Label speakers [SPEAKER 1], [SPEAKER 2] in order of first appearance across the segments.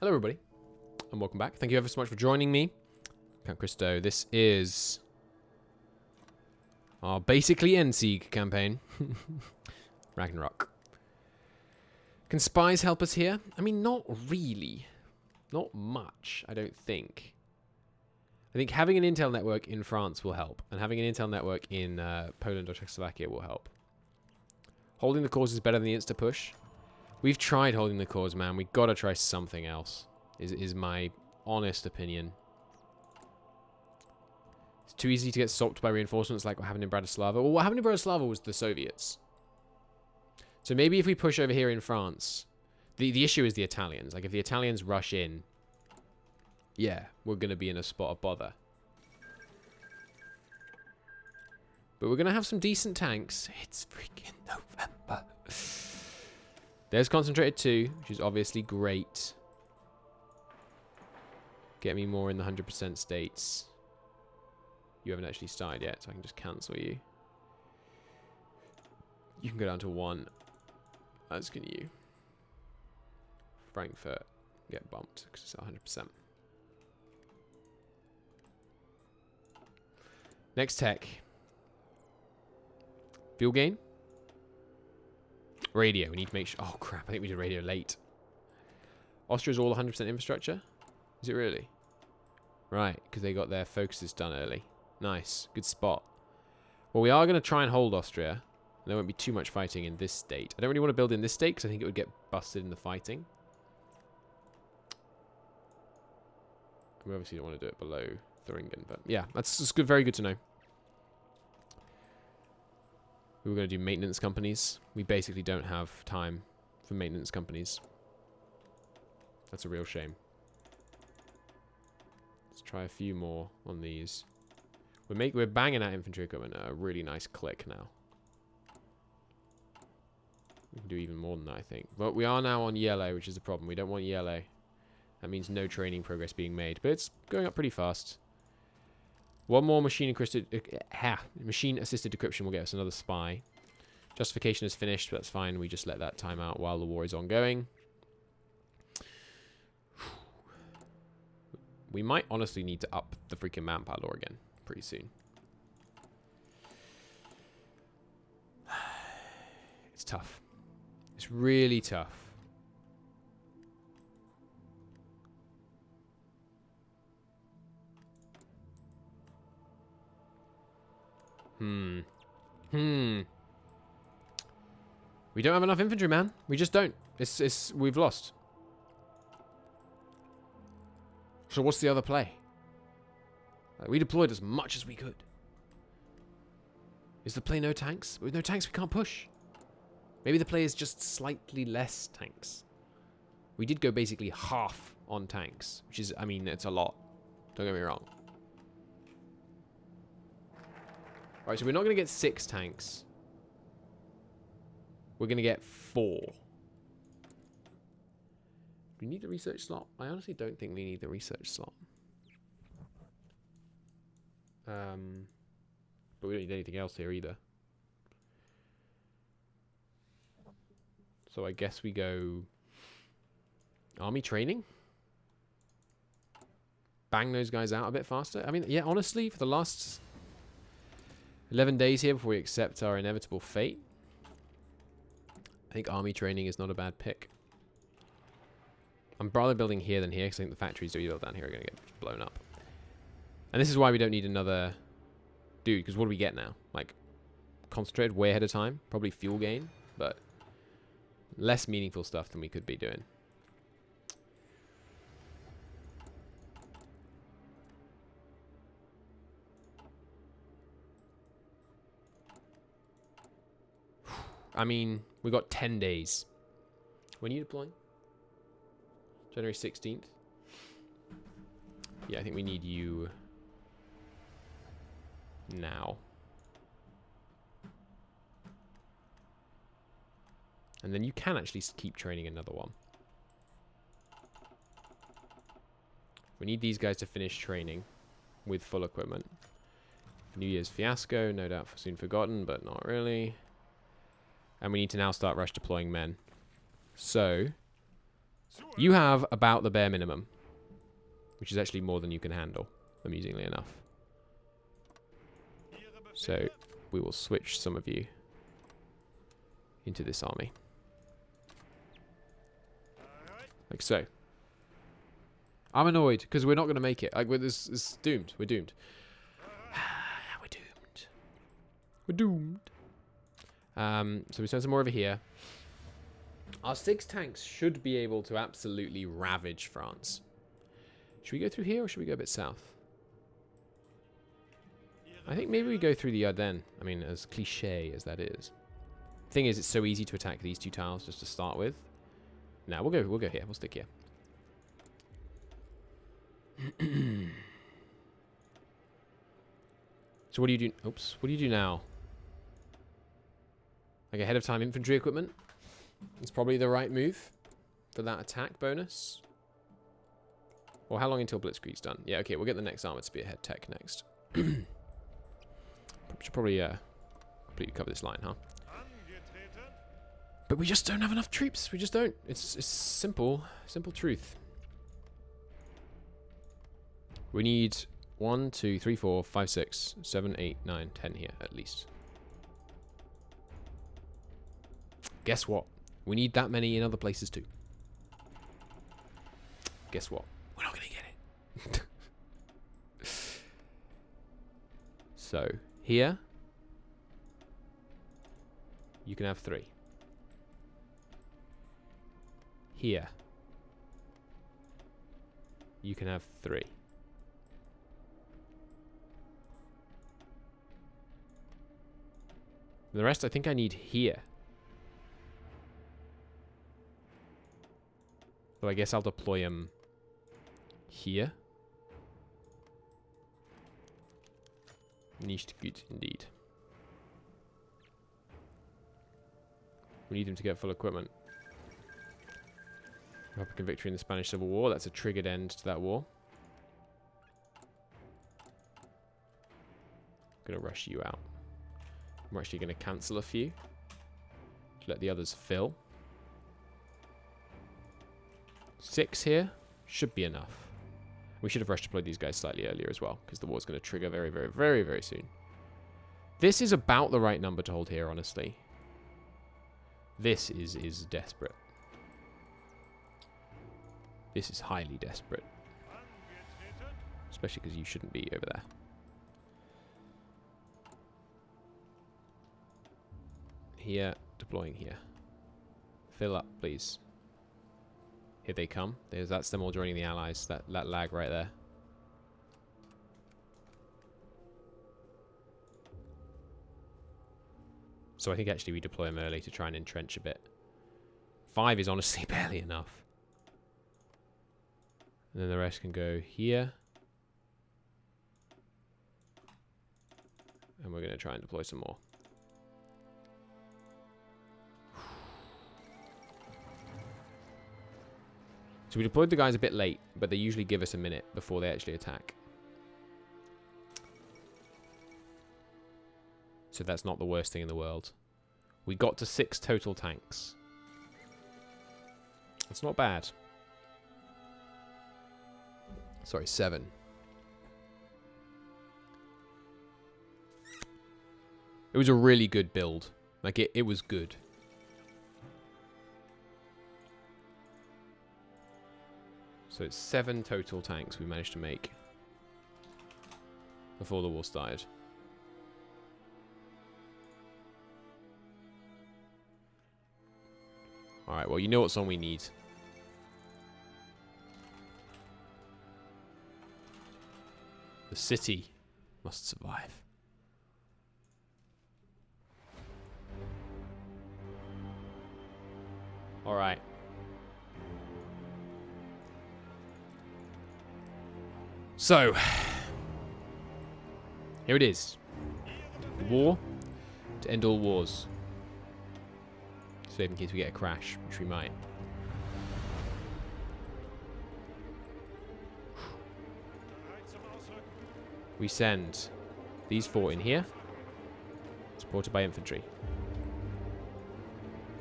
[SPEAKER 1] Hello everybody, and welcome back. Thank you ever so much for joining me. Count Christo, this is our basically Endsieg campaign. Ragnarok. Can spies help us here? I mean, not really. Not much, I don't think. I think having an intel network in France will help, and having an intel network in Poland or Czechoslovakia will help. Holding the cause is better than the insta-push. We've tried holding the cause, man. We gotta try something else, is my honest opinion. It's too easy to get stopped by reinforcements like what happened in Bratislava. Well, what happened in Bratislava was the Soviets. So maybe if we push over here in France, the issue is the Italians. Like, if the Italians rush in, yeah, we're gonna be in a spot of bother. But we're gonna have some decent tanks. It's freaking November. There's Concentrated 2, which is obviously great. Get me more in the 100% states. You haven't actually started yet, so I can just cancel you. You can go down to 1. As can you. Frankfurt get bumped because it's at 100%. Next tech. Fuel gain. Radio, we need to make sure. Oh crap, I think we did radio late. Austria's all 100% infrastructure? Is it really? Right, because they got their focuses done early. Nice, good spot. Well, we are going to try and hold Austria. There won't be too much fighting in this state. I don't really want to build in this state because I think it would get busted in the fighting. We obviously don't want to do it below Thuringen, but yeah, that's good, very good to know. We were going to do maintenance companies. We basically don't have time for maintenance companies. That's a real shame. Let's try a few more on these. We're banging out infantry equipment at a really nice click now. We can do even more than that, I think. But we are now on yellow, which is the problem. We don't want yellow. That means no training progress being made. But it's going up pretty fast. One more machine-assisted decryption will get us another spy. Justification is finished, but that's fine. We just let that time out while the war is ongoing. We might honestly need to up the freaking manpower law again pretty soon. It's tough. It's really tough. We don't have enough infantry, man. We just don't. We've lost. So what's the other play? We deployed as much as we could. Is the play no tanks? With no tanks, we can't push. Maybe the play is just slightly less tanks. We did go basically half on tanks, which is, I mean, it's a lot. Don't get me wrong. Alright, so we're not going to get 6 tanks. We're going to get 4. Do we need the research slot? I honestly don't think we need the research slot. But we don't need anything else here either. So I guess we go army training. Bang those guys out a bit faster. I mean, yeah, honestly, for the last 11 days here before we accept our inevitable fate, I think army training is not a bad pick. I'm rather building here than here because I think the factories that we build down here are going to get blown up. And this is why we don't need another dude, because what do we get now? Like, concentrated way ahead of time. Probably fuel gain, but less meaningful stuff than we could be doing. I mean, we got 10 days. When are you deploying? January 16th? Yeah, I think we need you now. And then you can actually keep training another one. We need these guys to finish training with full equipment. New Year's fiasco, no doubt soon forgotten, but not really. And we need to now start rush deploying men. So, You have about the bare minimum, which is actually more than you can handle, amusingly enough. So we will switch some of you into this army. Like so. I'm annoyed because we're not going to make it. Like, it's doomed. We're doomed. We're doomed. We're doomed. So we send some more over here. Our 6 tanks should be able to absolutely ravage France. Should we go through here or should we go a bit south? I think maybe we go through the Ardennes. I mean, as cliche as that is. Thing is, it's so easy to attack these 2 tiles just to start with. No, we'll go here. We'll stick here. So what do you do? Oops. What do you do now? Like ahead of time infantry equipment? It's probably the right move for that attack bonus. Or how long until Blitzkrieg's done? Yeah, okay, we'll get the next armored spearhead tech next. Should probably completely cover this line, huh? But we just don't have enough troops. We just don't. It's simple truth. We need 1, 2, 3, 4, 5, 6, 7, 8, 9, 10 here at least. Guess what? We need that many in other places too. Guess what? We're not going to get it. So, here, you can have 3. Here, you can have 3. The rest I think I need here. So I guess I'll deploy them here. Nicht gut indeed. We need them to get full equipment. Republican victory in the Spanish Civil War. That's a triggered end to that war. I'm going to rush you out. I'm actually going to cancel a few to let the others fill. 6 here should be enough. We should have rush deployed these guys slightly earlier as well, because the war's going to trigger very, very, very, very soon. This is about the right number to hold here, honestly. This is desperate. This is highly desperate. Especially because you shouldn't be over there. Here, deploying here. Fill up, please. Here they come. That's them all joining the allies. That lag right there. So I think actually we deploy them early to try and entrench a bit. 5 is honestly barely enough. And then the rest can go here. And we're going to try and deploy some more. So we deployed the guys a bit late, but they usually give us a minute before they actually attack. So that's not the worst thing in the world. We got to 6 total tanks. That's not bad. Sorry, 7. It was a really good build. Like, it was good. So it's 7 total tanks we managed to make before the war started. Alright, well, you know what song we need. The city must survive. Alright. So, here it is. War to end all wars. Save in case we get a crash, which we might. We send these 4 in here, supported by infantry.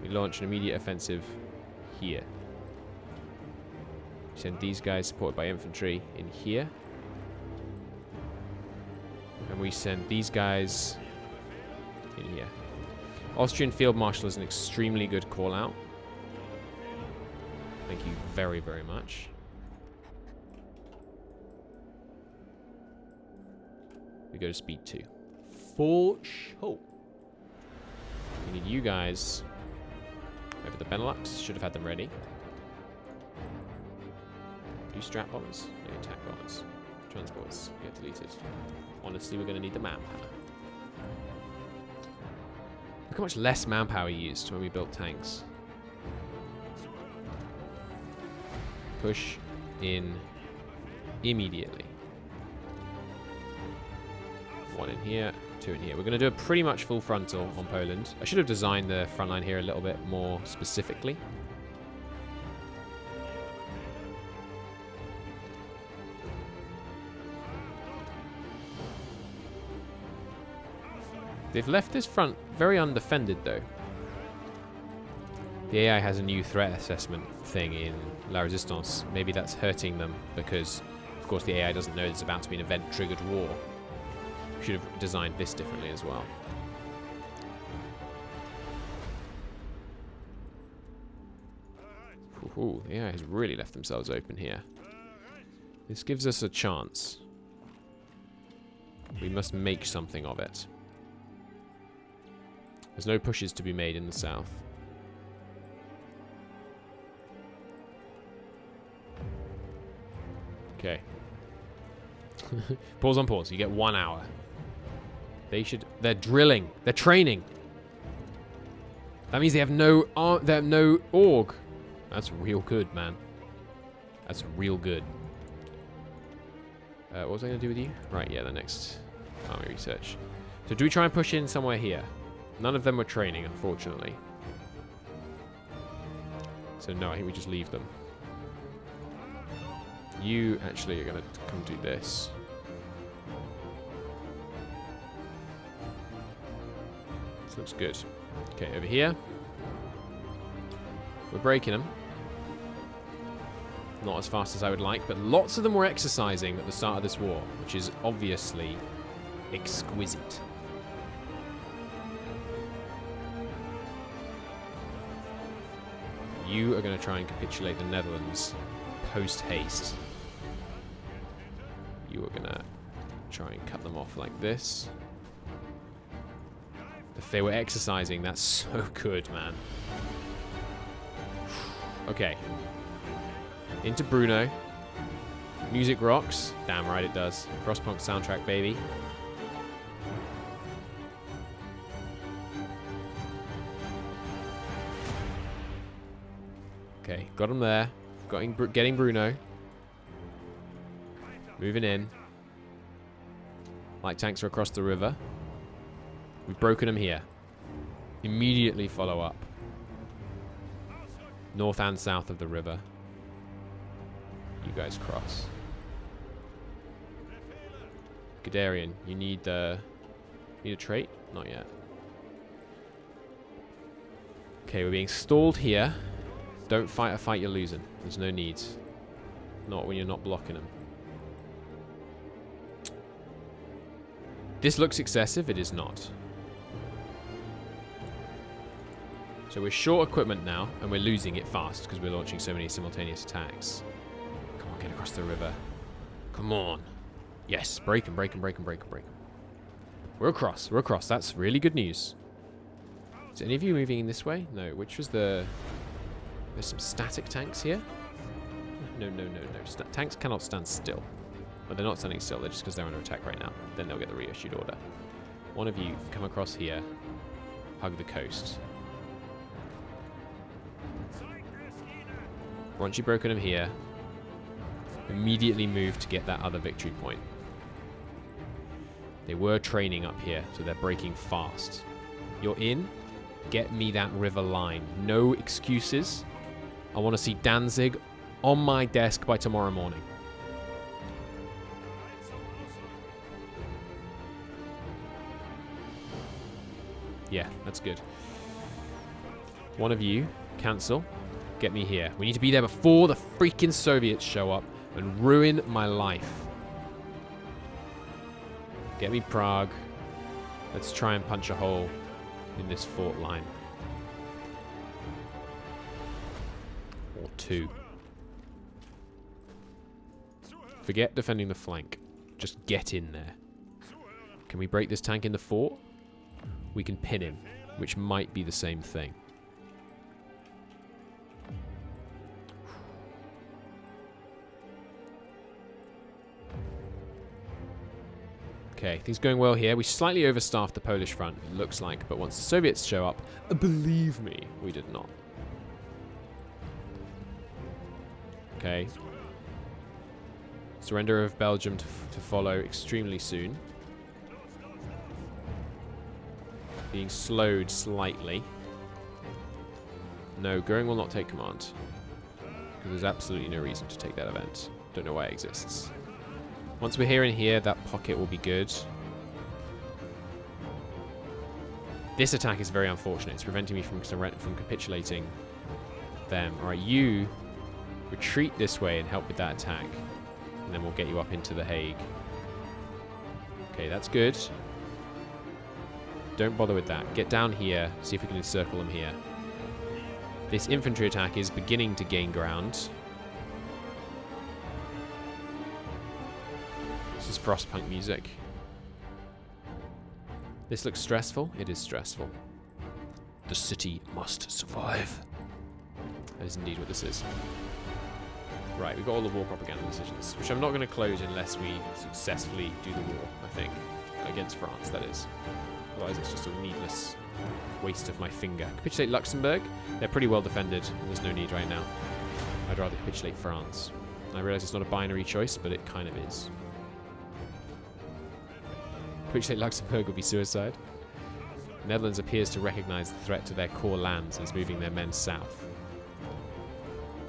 [SPEAKER 1] We launch an immediate offensive here. Send these guys supported by infantry in here. And we send these guys in here. Austrian Field Marshal is an extremely good call out. Thank you very, very much. We go to speed 2. For sure. We need you guys over the Benelux. Should have had them ready. Do strap bombers? No, attack bombers. Transports get deleted. Honestly, we're going to need the manpower. Look how much less manpower we used when we built tanks. Push in immediately. 1 in here, 2 in here. We're going to do a pretty much full frontal on Poland. I should have designed the front line here a little bit more specifically. They've left this front very undefended, though. The AI has a new threat assessment thing in La Resistance. Maybe that's hurting them because, of course, the AI doesn't know there's about to be an event-triggered war. We should have designed this differently as well. Ooh, the AI has really left themselves open here. This gives us a chance. We must make something of it. There's no pushes to be made in the south. Okay. Pause on pause. You get 1 hour. They're drilling. They're training. That means they have no org. That's real good, man. That's real good. What was I going to do with you? Right, yeah, the next army research. So do we try and push in somewhere here? None of them were training, unfortunately. So no, I think we just leave them. You actually are going to come do this. This looks good. Okay, over here. We're breaking them. Not as fast as I would like, but lots of them were exercising at the start of this war, which is obviously exquisite. You are going to try and capitulate the Netherlands post-haste. You are going to try and cut them off like this. If they were exercising, that's so good, man. Okay. Into Bruno. Music rocks. Damn right it does. Frostpunk soundtrack, baby. Okay, got him there. Getting Bruno. Moving in. Light tanks are across the river. We've broken them here. Immediately follow up. North and south of the river. You guys cross. Guderian, you need a trait? Not yet. Okay, we're being stalled here. Don't fight a fight you're losing. There's no need. Not when you're not blocking them. This looks excessive. It is not. So we're short equipment now, and we're losing it fast because we're launching so many simultaneous attacks. Come on, get across the river. Come on. Yes, break them, break them, break them, break them, break them. We're across. We're across. That's really good news. Is any of you moving in this way? No. Which was the... There's some static tanks here. No. Tanks cannot stand still. But they're not standing still. They're just because they're under attack right now. Then they'll get the reissued order. One of you come across here. Hug the coast. Once you've broken them here, immediately move to get that other victory point. They were training up here, so they're breaking fast. You're in. Get me that river line. No excuses. I want to see Danzig on my desk by tomorrow morning. Yeah, that's good. One of you, cancel. Get me here. We need to be there before the freaking Soviets show up and ruin my life. Get me Prague. Let's try and punch a hole in this fort line. Or two. Forget defending the flank. Just get in there. Can we break this tank in the fort? We can pin him, which might be the same thing. Okay, things going well here. We slightly overstaffed the Polish front, it looks like, but once the Soviets show up, believe me, we did not. Okay. Surrender of Belgium to follow extremely soon. Being slowed slightly. No, Goering will not take command. Because there's absolutely no reason to take that event. Don't know why it exists. Once we're here and here, that pocket will be good. This attack is very unfortunate. It's preventing me from capitulating them. Alright, you retreat this way and help with that attack. And then we'll get you up into The Hague. Okay, that's good. Don't bother with that. Get down here, see if we can encircle them here. This infantry attack is beginning to gain ground. This is Frostpunk music. This looks stressful. It is stressful. The city must survive. That is indeed what this is. Right, we've got all the war propaganda decisions, which I'm not going to close unless we successfully do the war, I think. Against France, that is. Otherwise it's just a needless waste of my finger. Capitulate Luxembourg. They're pretty well defended. There's no need right now. I'd rather capitulate France. I realise it's not a binary choice, but it kind of is. Capitulate Luxembourg would be suicide. The Netherlands appears to recognise the threat to their core lands and is moving their men south.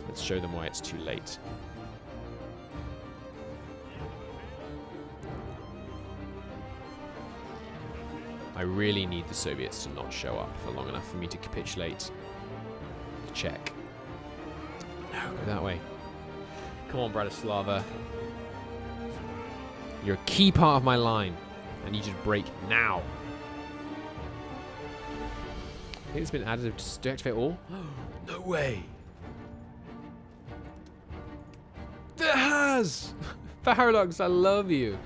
[SPEAKER 1] Let's show them why it's too late. I really need the Soviets to not show up for long enough for me to capitulate the Czech. No, go that way. Come on, Bratislava. You're a key part of my line. I need you to break now. I think it's been added to deactivate all. No way. There has! Paradox, I love you.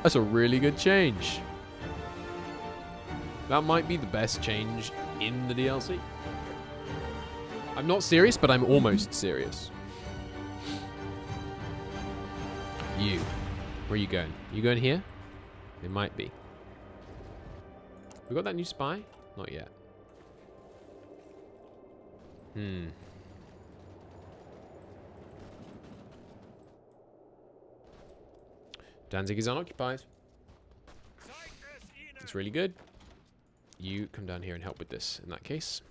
[SPEAKER 1] That's a really good change. That might be the best change in the DLC. I'm not serious, but I'm almost serious. You. Where are you going? You going here? It might be. We got that new spy? Not yet. Danzig is unoccupied. It's really good. You come down here and help with this in that case.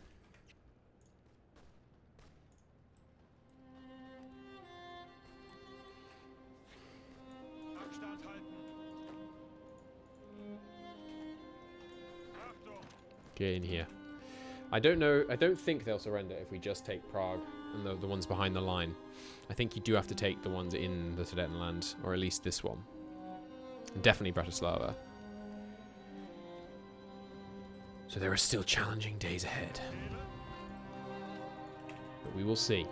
[SPEAKER 1] Get in here. I don't know. I don't think they'll surrender if we just take Prague and the ones behind the line. I think you do have to take the ones in the Sudetenland, or at least this one. Definitely Bratislava. So there are still challenging days ahead. But we will see.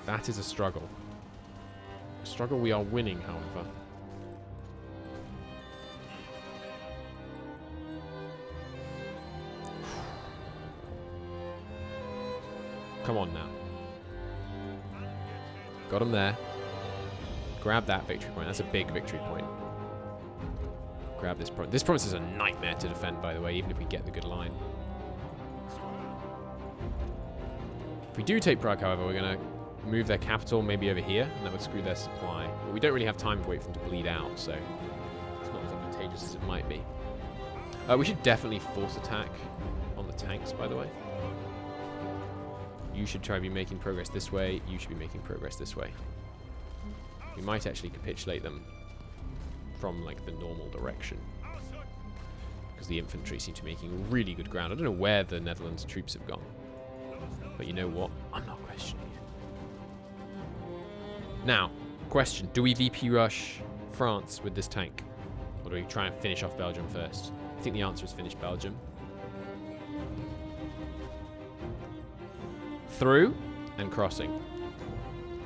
[SPEAKER 1] That is a struggle. A struggle we are winning, however. Come on now. Got him there. Grab that victory point. That's a big victory point. Grab this province. This province is a nightmare to defend, by the way, even if we get the good line. If we do take Prague, however, we're going to move their capital maybe over here, and that would screw their supply. But we don't really have time to wait for them to bleed out, so it's not as advantageous as it might be. We should definitely force attack on the tanks, by the way. You should try to be making progress this way. You should be making progress this way. We might actually capitulate them from like the normal direction. because the infantry seem to be making really good ground. I don't know where the Netherlands troops have gone. But you know what? I'm not questioning it. Now, question. Do we VP rush France with this tank? Or do we try and finish off Belgium first? I think the answer is finish Belgium. Through and crossing.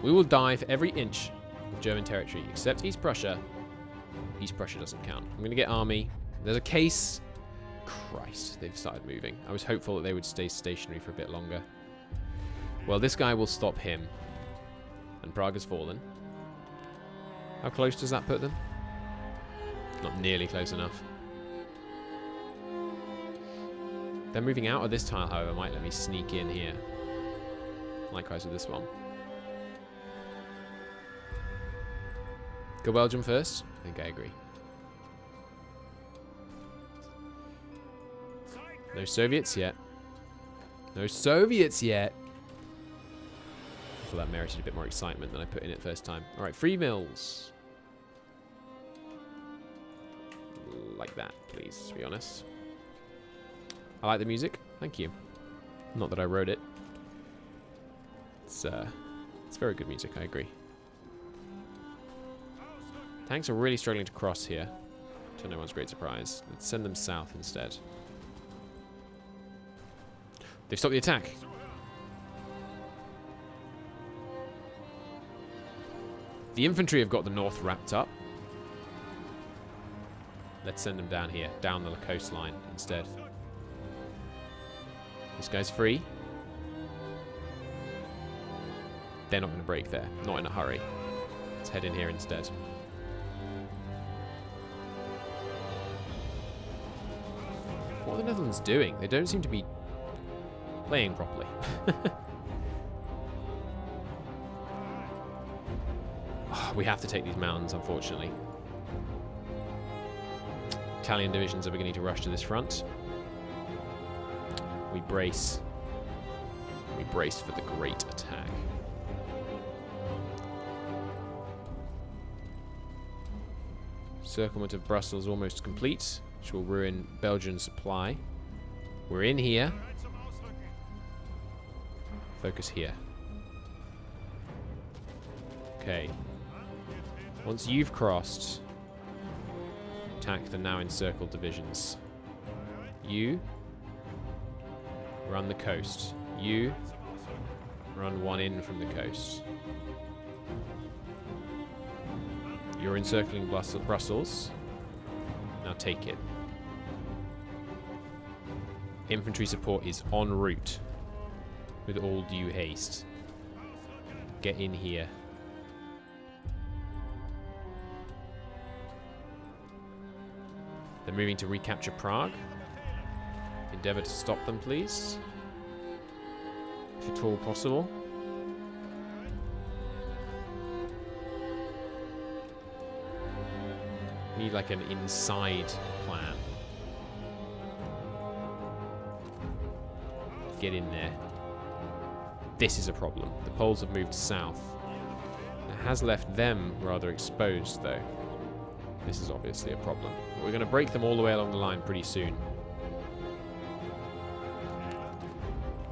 [SPEAKER 1] We will die for every inch of German territory, except East Prussia. East Prussia doesn't count. I'm going to get army. There's a case. Christ, they've started moving. I was hopeful that they would stay stationary for a bit longer. Well, this guy will stop him. And Prague has fallen. How close does that put them? Not nearly close enough. They're moving out of this tile, however, might let me sneak in here. Likewise with this one. Go Belgium first? I think I agree. No Soviets yet. No Soviets yet. I feel that merited a bit more excitement than I put in it first time. Alright, free mills. Like that, please, to be honest. I like the music. Thank you. Not that I wrote it. It's very good music, I agree. Tanks are really struggling to cross here. To no one's great surprise. Let's send them south instead. They've stopped the attack. The infantry have got the north wrapped up. Let's send them down here, down the coastline instead. This guy's free. They're not going to break there. Not in a hurry. Let's head in here instead. What are the Netherlands doing? They don't seem to be playing properly. Oh, we have to take these mountains, unfortunately. Italian divisions are beginning to rush to this front. We brace. We brace for the great attack. Circlement of Brussels almost complete, which will ruin Belgian supply. We're in here. Focus here. Okay. Once you've crossed, attack the now encircled divisions. You run the coast. You run one in from the coast. You're encircling Brussels. Now take it. Infantry support is en route with all due haste. Get in here. They're moving to recapture Prague. Endeavour to stop them, please. If at all possible. Need like an inside plan. Get in there. This is a problem. The Poles have moved south. It has left them rather exposed, though. This is obviously a problem. We're going to break them all the way along the line pretty soon.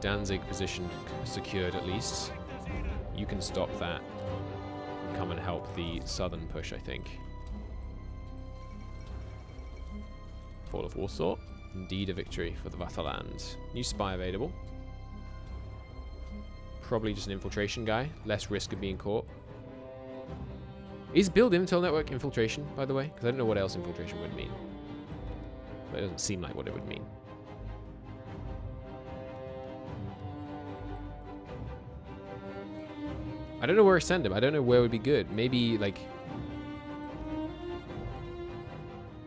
[SPEAKER 1] Danzig position secured at least. You can stop that. And come and help the southern push, I think. Fall of Warsaw. Indeed a victory for the Vaterland. New spy available. Probably just an infiltration guy. Less risk of being caught. Is build intel network infiltration, by the way? Because I don't know what else infiltration would mean. But it doesn't seem like what it would mean. I don't know where to send him. I don't know where would be good. Maybe, like,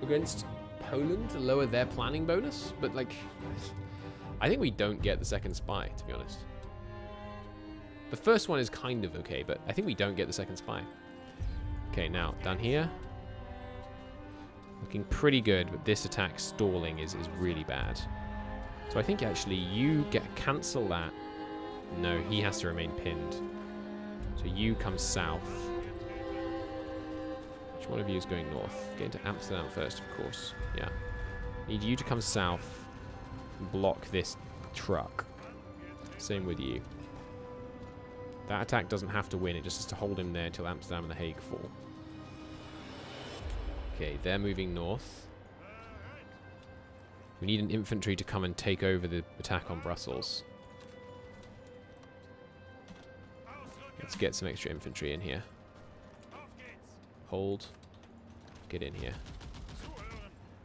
[SPEAKER 1] against Poland to lower their planning bonus? But, like, I think we don't get the second spy, to be honest. The first one is kind of okay, but I think we don't get the second spy. Okay, now, down here. Looking pretty good, but this attack stalling is really bad. So I think actually you cancel that. No, he has to remain pinned. So you come south. Which one of you is going north? Get into Amsterdam first, of course. Yeah. Need you to come south and block this truck. Same with you. That attack doesn't have to win. It just has to hold him there until Amsterdam and The Hague fall. Okay, they're moving north. We need an infantry to come and take over the attack on Brussels. Let's get some extra infantry in here. Hold. Get in here.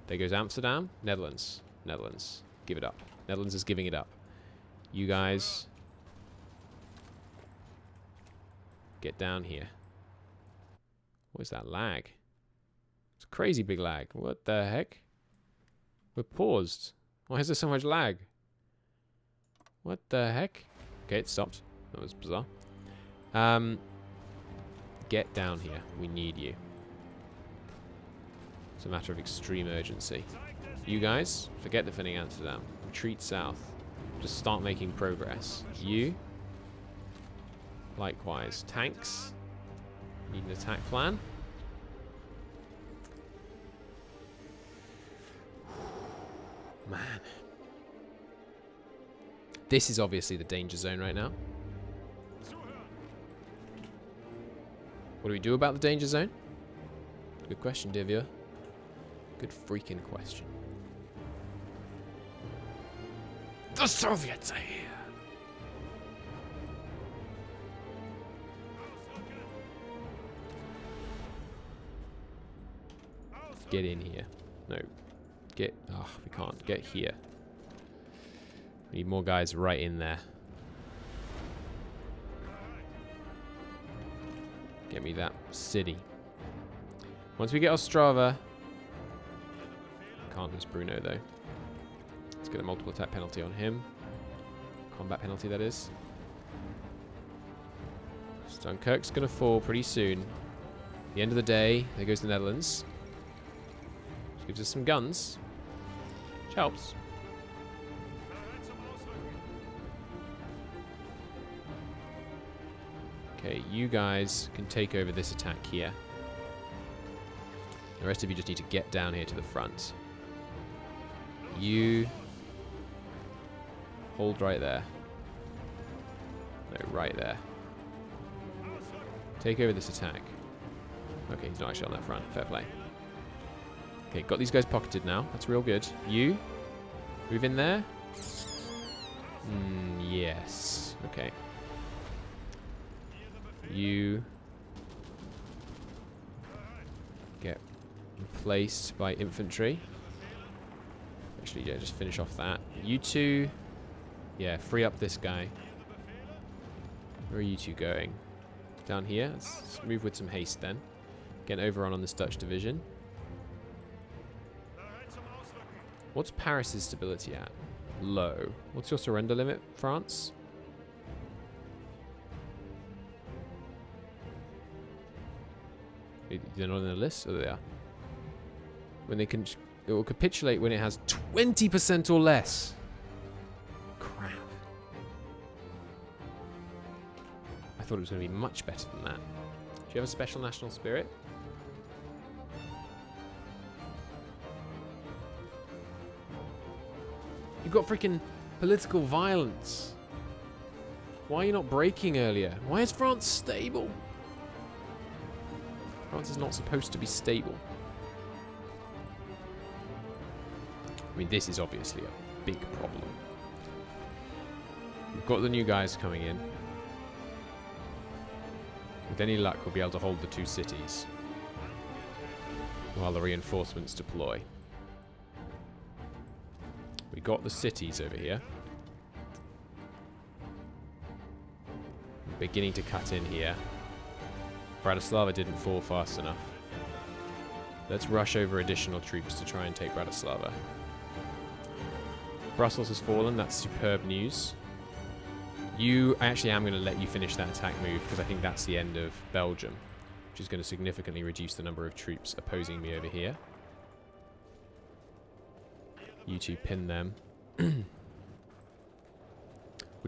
[SPEAKER 1] There goes Amsterdam. Netherlands. Netherlands. Give it up. Netherlands is giving it up. You guys... get down here. What is that lag? It's a crazy big lag. What the heck? We're paused. Why is there so much lag? What the heck? Okay, it stopped. That was bizarre. Get down here. We need you. It's a matter of extreme urgency. You guys, forget defending Amsterdam. Retreat south. Just start making progress. You, likewise. Tanks. Need an attack plan. Man. This is obviously the danger zone right now. What do we do about the danger zone? Good question, dear viewer. Good freaking question. The Soviets are here! Get in here. No. Get... oh, we can't. Get here. We need more guys right in there. Get me that city. Once we get Ostrava... can't lose Bruno, though. Let's get a multiple attack penalty on him. Combat penalty, that is. Dunkirk's going to fall pretty soon. The end of the day, there goes the Netherlands. Which gives us some guns. Which helps. Okay, you guys can take over this attack here. The rest of you just need to get down here to the front. You... hold right there. No, right there. Take over this attack. Okay, he's not actually on that front. Fair play. Okay, got these guys pocketed now. That's real good. You? Move in there? Yes. Okay. You... get replaced by infantry. Actually, yeah, just finish off that. You two... yeah, free up this guy. Where are you two going? Down here? Let's move with some haste then. Get an overrun on this Dutch division. What's Paris's stability at? Low. What's your surrender limit, France? They're not in the list? Oh, they are. When they can... it will capitulate when it has 20% or less. Crap. I thought it was going to be much better than that. Do you have a special national spirit? You've got freaking political violence. Why are you not breaking earlier? Why is France stable? France is not supposed to be stable. I mean, this is obviously a big problem. We've got the new guys coming in. With any luck, we'll be able to hold the two cities while the reinforcements deploy. We got the cities over here. Beginning to cut in here. Bratislava didn't fall fast enough. Let's rush over additional troops to try and take Bratislava. Brussels has fallen. That's superb news. I actually am going to let you finish that attack move because I think that's the end of Belgium, which is going to significantly reduce the number of troops opposing me over here. You two pin them. Would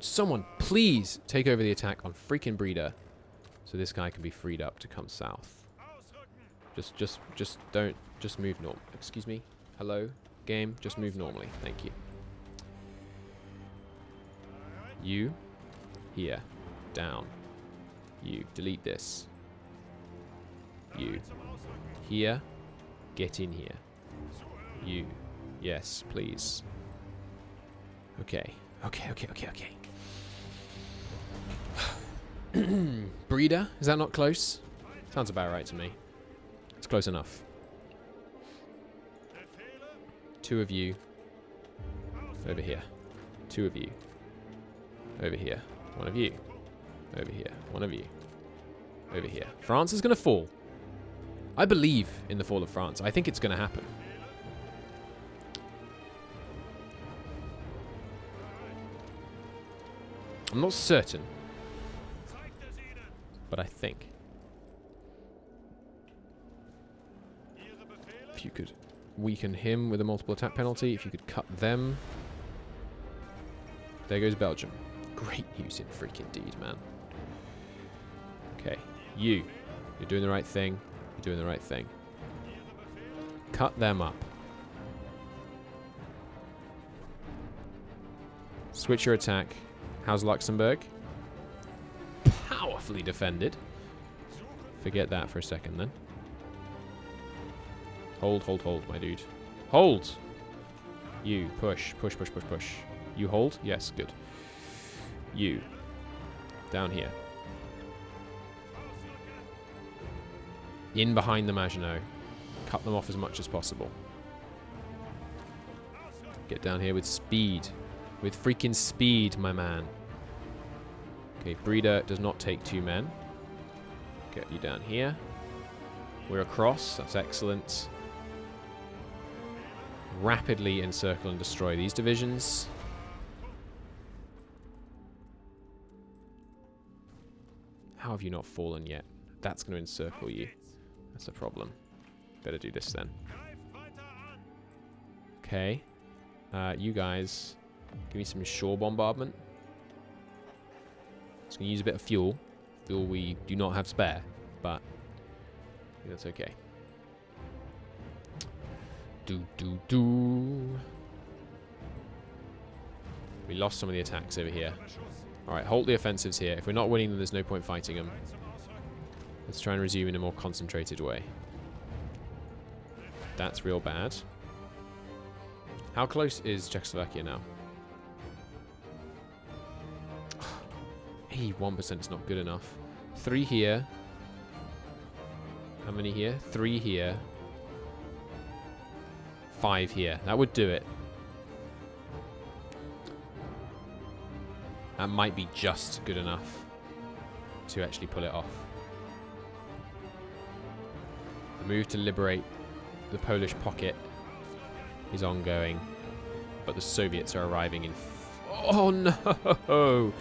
[SPEAKER 1] someone please take over the attack on freaking Breda so this guy can be freed up to come south? Just don't, just move north. Excuse me? Hello? Game, just move normally. Thank you. You. Here. Down. You. Delete this. You. Here. Get in here. You. Yes, please. Okay. Okay. Breeder? Is that not close? Sounds about right to me. It's close enough. 2 of you. Over here. 2 of you. Over here. 1 of you. Over here. 1 of you. Over here. France is going to fall. I believe in the fall of France. I think it's going to happen. I'm not certain. But I think. If you could weaken him with a multiple attack penalty, if you could cut them. There goes Belgium. Great news in freaking deed, man. Okay, you're doing the right thing. You're doing the right thing. Cut them up. Switch your attack. How's Luxembourg? Powerfully defended. Forget that for a second then. Hold, my dude. Hold! You, push. You hold? Yes, good. You. Down here. In behind the Maginot. Cut them off as much as possible. Get down here with speed. With freaking speed, my man. Okay, Breeder does not take 2 men. Get you down here. We're across. That's excellent. Rapidly encircle and destroy these divisions. How have you not fallen yet? That's going to encircle you. That's a problem. Better do this then. Okay. You guys, give me some shore bombardment. It's going to use a bit of fuel. Fuel we do not have spare, but that's okay. We lost some of the attacks over here. Alright, halt the offensives here. If we're not winning them, there's no point fighting them. Let's try and resume in a more concentrated way. That's real bad. How close is Czechoslovakia now? 81% is not good enough. 3 here. How many here? 3 here. 5 here. That would do it. That might be just good enough to actually pull it off. The move to liberate the Polish pocket is ongoing, but the Soviets are arriving in... Oh no!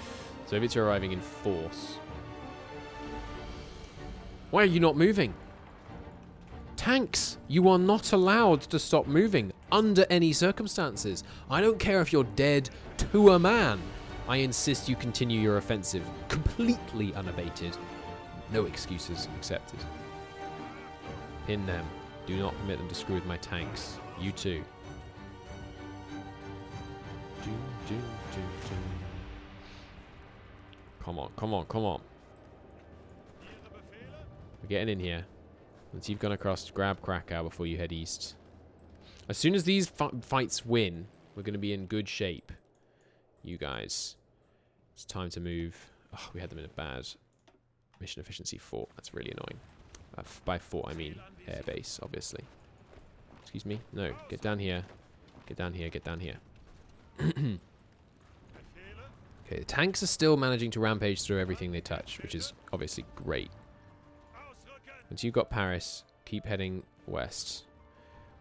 [SPEAKER 1] Soviets are arriving in force. Why are you not moving? Tanks! You are not allowed to stop moving under any circumstances. I don't care if you're dead to a man. I insist you continue your offensive completely unabated. No excuses accepted. Pin them. Do not permit them to screw with my tanks. You too. Come on. We're getting in here. Once you've gone across, grab Krakow before you head east. As soon as these fights win, we're going to be in good shape. You guys. It's time to move. Oh, we had them in a bad mission efficiency fort. That's really annoying. By fort, I mean air base, obviously. Excuse me? No. Get down here. Get down here. Okay, the tanks are still managing to rampage through everything they touch, which is obviously great. Once you've got Paris, keep heading west.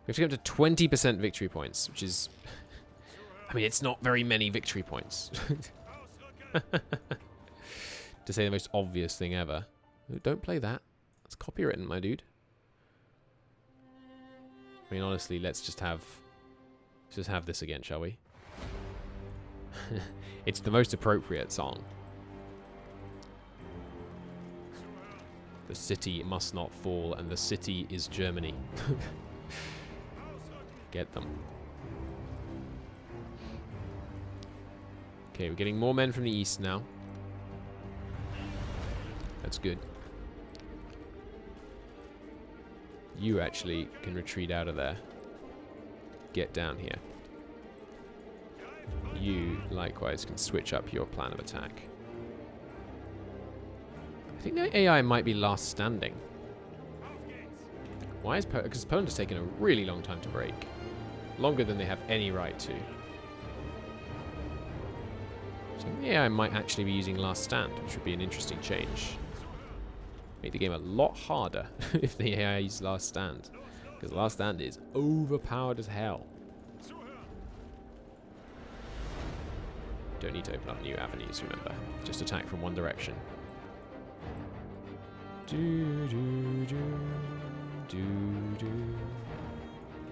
[SPEAKER 1] We have to get to 20% victory points, which is... I mean, it's not very many victory points. To say the most obvious thing ever. Don't play that. It's copywritten, my dude. I mean, honestly, let's just have this again, shall we? It's the most appropriate song. The city must not fall, and the city is Germany. Get them. Okay, we're getting more men from the east now. That's good. You actually can retreat out of there. Get down here. You, likewise, can switch up your plan of attack. I think the AI might be last standing. Why is Poland? Because Poland has taken a really long time to break. Longer than they have any right to. So the AI might actually be using last stand, which would be an interesting change. Make the game a lot harder if the AI uses last stand. Because last stand is overpowered as hell. Don't need to open up new avenues, remember. Just attack from one direction.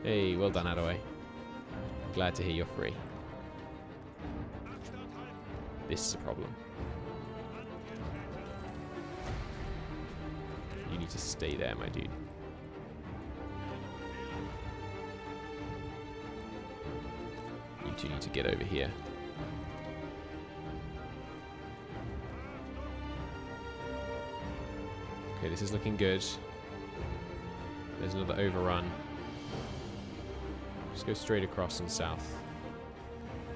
[SPEAKER 1] Hey, well done, Adaway. Glad to hear you're free. This is a problem. You need to stay there, my dude. You two need to get over here. Okay, this is looking good. There's another overrun. Just go straight across and south.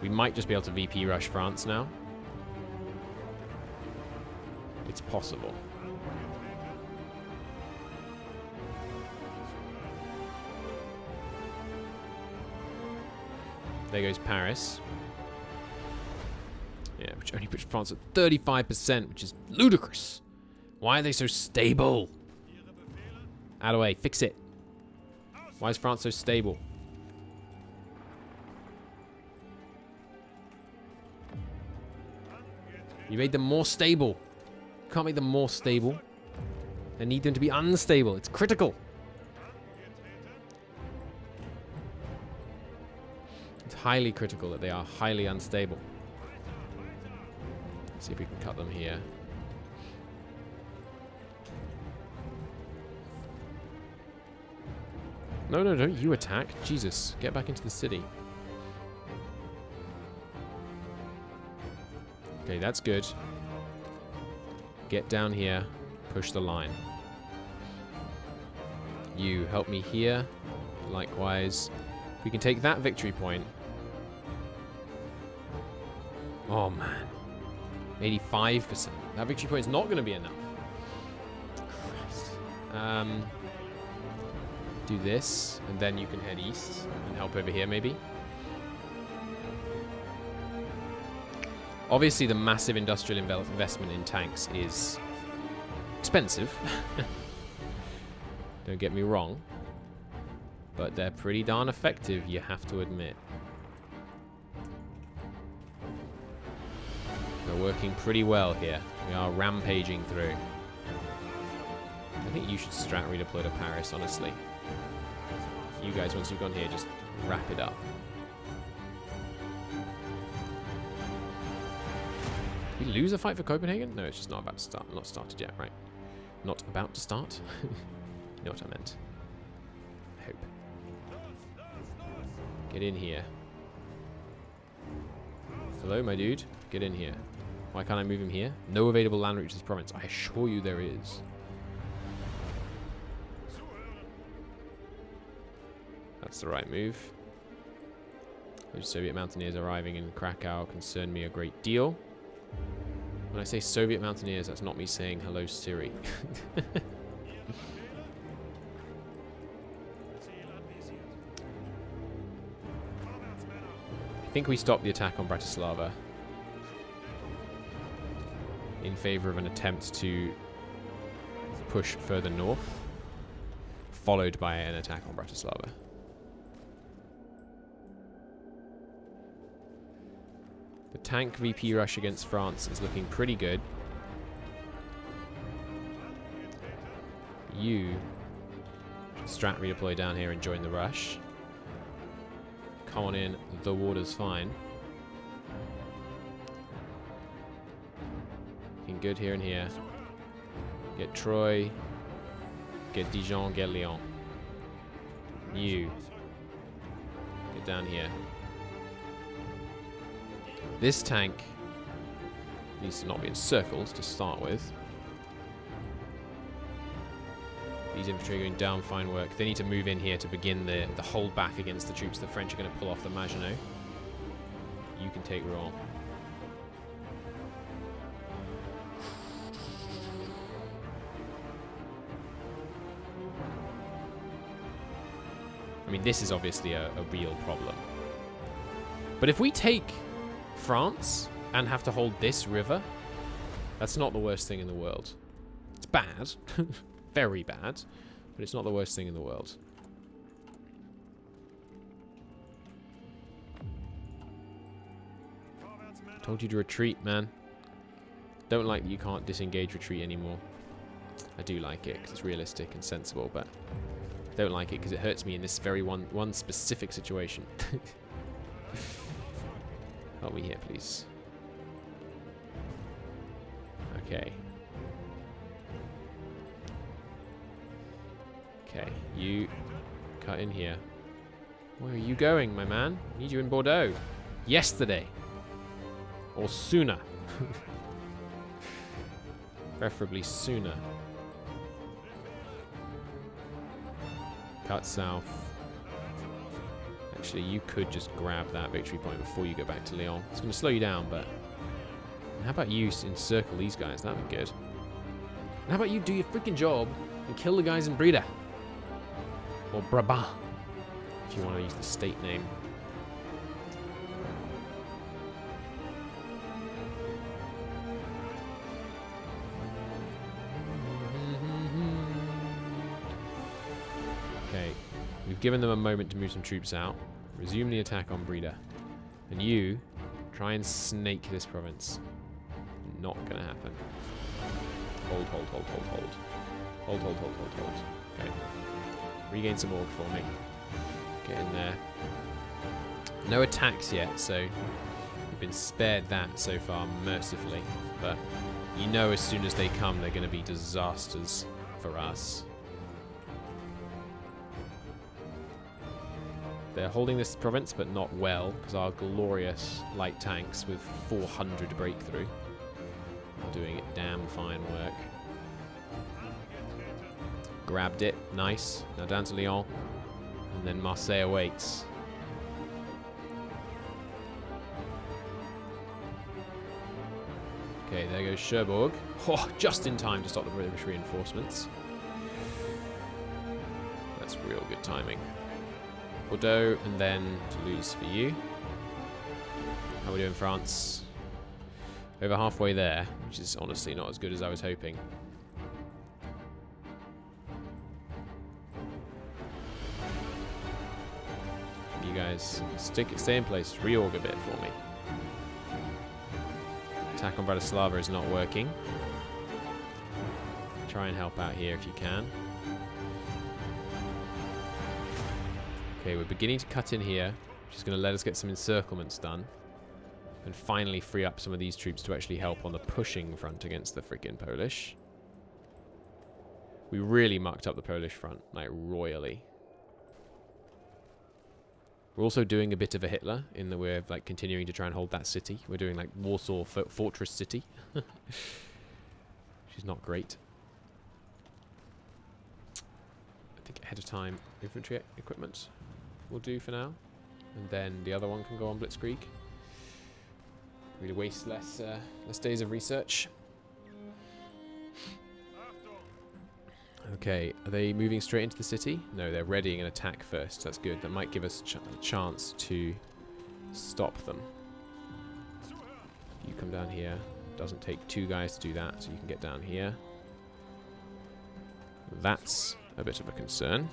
[SPEAKER 1] We might just be able to VP rush France now. It's possible. There goes Paris. Yeah, which only puts France at 35%, which is ludicrous. Why are they so stable? Out of the way, fix it. Why is France so stable? You made them more stable. You can't make them more stable. I need them to be unstable. It's critical. It's highly critical that they are highly unstable. Let's see if we can cut them here. No, no, don't you attack. Jesus, get back into the city. Okay, that's good. Get down here. Push the line. You help me here. Likewise. We can take that victory point. Oh, man. 85%. That victory point is not going to be enough. Christ. Do this, and then you can head east and help over here, maybe. Obviously, the massive industrial investment in tanks is expensive. Don't get me wrong. But they're pretty darn effective, you have to admit. They're working pretty well here. We are rampaging through. I think you should strat redeploy to Paris, honestly. You guys, once you've gone here, just wrap it up. Did we lose a fight for Copenhagen? No, it's just not about to start. Not started yet, right? Not about to start? You know what I meant. I hope. Get in here. Hello, my dude. Get in here. Why can't I move him here? No available land route to this province. I assure you there is. That's the right move. Those Soviet mountaineers arriving in Krakow concern me a great deal. When I say Soviet mountaineers, that's not me saying hello Siri. I think we stopped the attack on Bratislava in favor of an attempt to push further north, followed by an attack on Bratislava. The tank VP rush against France is looking pretty good. You should strat redeploy down here and join the rush. Come on in, the water's fine. Looking good here and here. Get Troy. Get Dijon, get Lyon. You. Get down here. This tank Needs to not be encircled to start with. These infantry are going down, fine work. They need to move in here to begin the hold back against the troops the French are going to pull off the Maginot. You can take Rouen. I mean, this is obviously a real problem. But if we take France and have to hold this river, that's not the worst thing in the world. It's bad. Very bad. But it's not the worst thing in the world. Told you to retreat, man. Don't like that you can't disengage retreat anymore. I do like it because it's realistic and sensible, but I don't like it because it hurts me in this very one specific situation. Help me here, please. Okay. Okay, you cut in here. Where are you going, my man? I need you in Bordeaux. Yesterday. Or sooner. Preferably sooner. Cut south. Actually, you could just grab that victory point before you go back to Lyon. It's going to slow you down, but... How about you encircle these guys? That would be good. And how about you do your freaking job and kill the guys in Breda? Or Brabant, if you want to use the state name. Okay, we've given them a moment to move some troops out. Resume the attack on Breda. And you, try and snake this province. Not going to happen. Hold, hold, hold, hold, hold. Hold, hold, hold, hold, hold. Okay. Regain some org for me. Get in there. No attacks yet, so we've been spared that so far mercifully. But you know as soon as they come, they're going to be disasters for us. They're holding this province, but not well, because our glorious light tanks with 400 breakthrough are doing it damn fine work. Grabbed it. Nice. Now down to Lyon. And then Marseille awaits. Okay, there goes Cherbourg. Oh, just in time to stop the British reinforcements. That's real good timing. Bordeaux, and then Toulouse for you. How are we doing, France? Over halfway there, which is honestly not as good as I was hoping. You guys stay in place, reorg a bit for me. Attack on Bratislava is not working. Try and help out here if you can. Okay, we're beginning to cut in here, which is going to let us get some encirclements done. And finally free up some of these troops to actually help on the pushing front against the freaking Polish. We really mucked up the Polish front, like royally. We're also doing a bit of a Hitler in that we're like continuing to try and hold that city. We're doing like Warsaw Fortress City. Which is not great. I think ahead of time infantry equipment will do for now. And then the other one can go on Blitzkrieg. Really waste less days of research. Okay, are they moving straight into the city? No, they're readying an attack first. That's good. That might give us a chance to stop them. You come down here. Doesn't take 2 guys to do that, so you can get down here. That's a bit of a concern.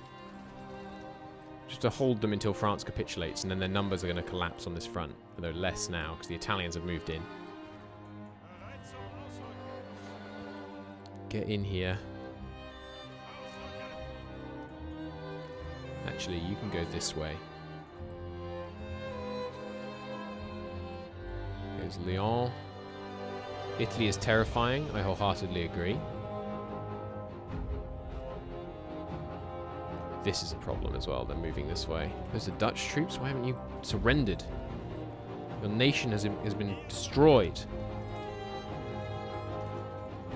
[SPEAKER 1] Just to hold them until France capitulates, and then their numbers are going to collapse on this front. But they're less now, because the Italians have moved in. Get in here. Actually, you can go this way. Here's Lyon. Italy is terrifying. I wholeheartedly agree. This is a problem as well. They're moving this way. Those are Dutch troops. Why haven't you surrendered? Your nation has been destroyed.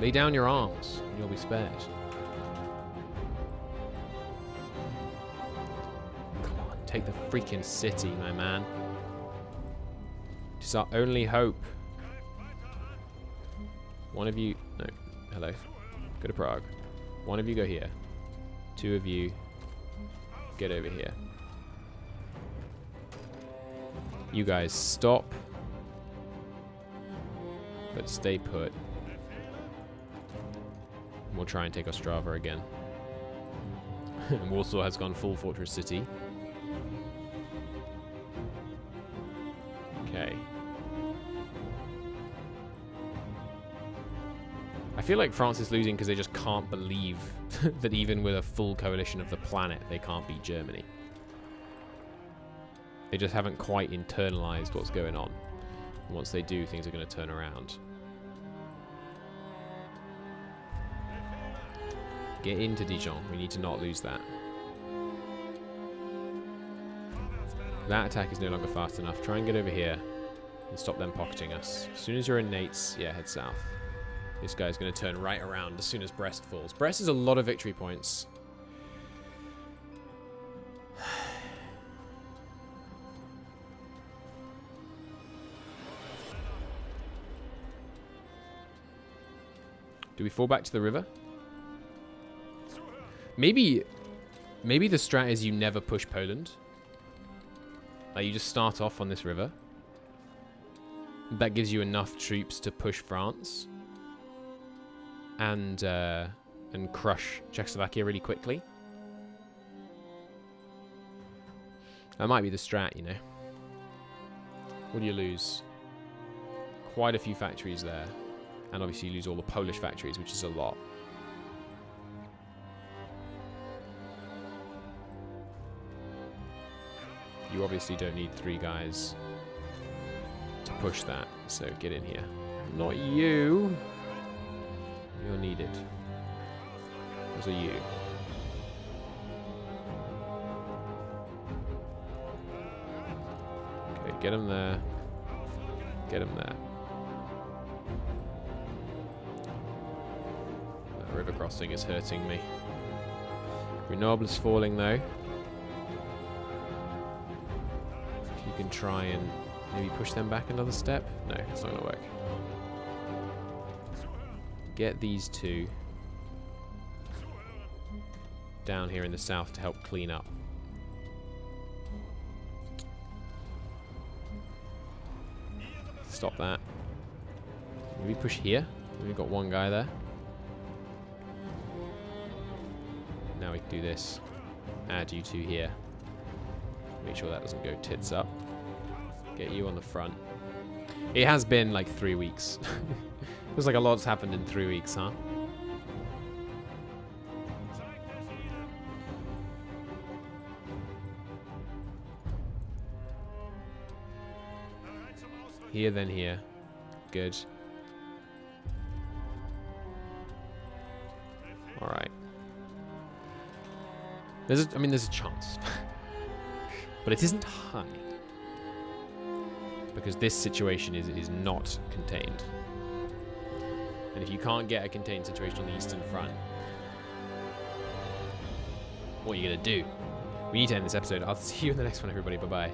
[SPEAKER 1] Lay down your arms, and you'll be spared. Come on, take the freaking city, my man. It is our only hope. One of you... No, hello. Go to Prague. One of you go here. Two of you get over here. You guys stop. But stay put. We'll try and take Ostrava again. Warsaw has gone full fortress city. Okay. I feel like France is losing because they just can't believe that even with a full coalition of the planet, they can't beat Germany. They just haven't quite internalized what's going on. And once they do, things are going to turn around. Get into Dijon. We need to not lose that. That attack is no longer fast enough. Try and get over here and stop them pocketing us. As soon as you're in Nates, yeah, head south. This guy's going to turn right around as soon as Brest falls. Brest is a lot of victory points. Do we fall back to the river? Maybe the strat is you never push Poland. Like, you just start off on this river. That gives you enough troops to push France. And crush Czechoslovakia really quickly. That might be the strat, you know. What do you lose? Quite a few factories there. And obviously you lose all the Polish factories, which is a lot. You obviously don't need 3 guys to push that, so get in here. Not you. You're needed. Those are you. Okay, get him there. Get him there. That river crossing is hurting me. Grenoble is falling though. If you can try and maybe push them back another step. No, it's not going to work. Get these 2 down here in the south to help clean up. Stop that. Maybe push here. We've got 1 guy there. Now we can do this. Add you 2 here. Make sure that doesn't go tits up. Get you on the front. It has been like 3 weeks. Feels like a lot's happened in 3 weeks, huh? Here, then here. Good. Alright. There's a chance. But it isn't high. Because this situation is not contained. And if you can't get a contained situation on the Eastern Front, what are you going to do? We need to end this episode. I'll see you in the next one, everybody. Bye-bye.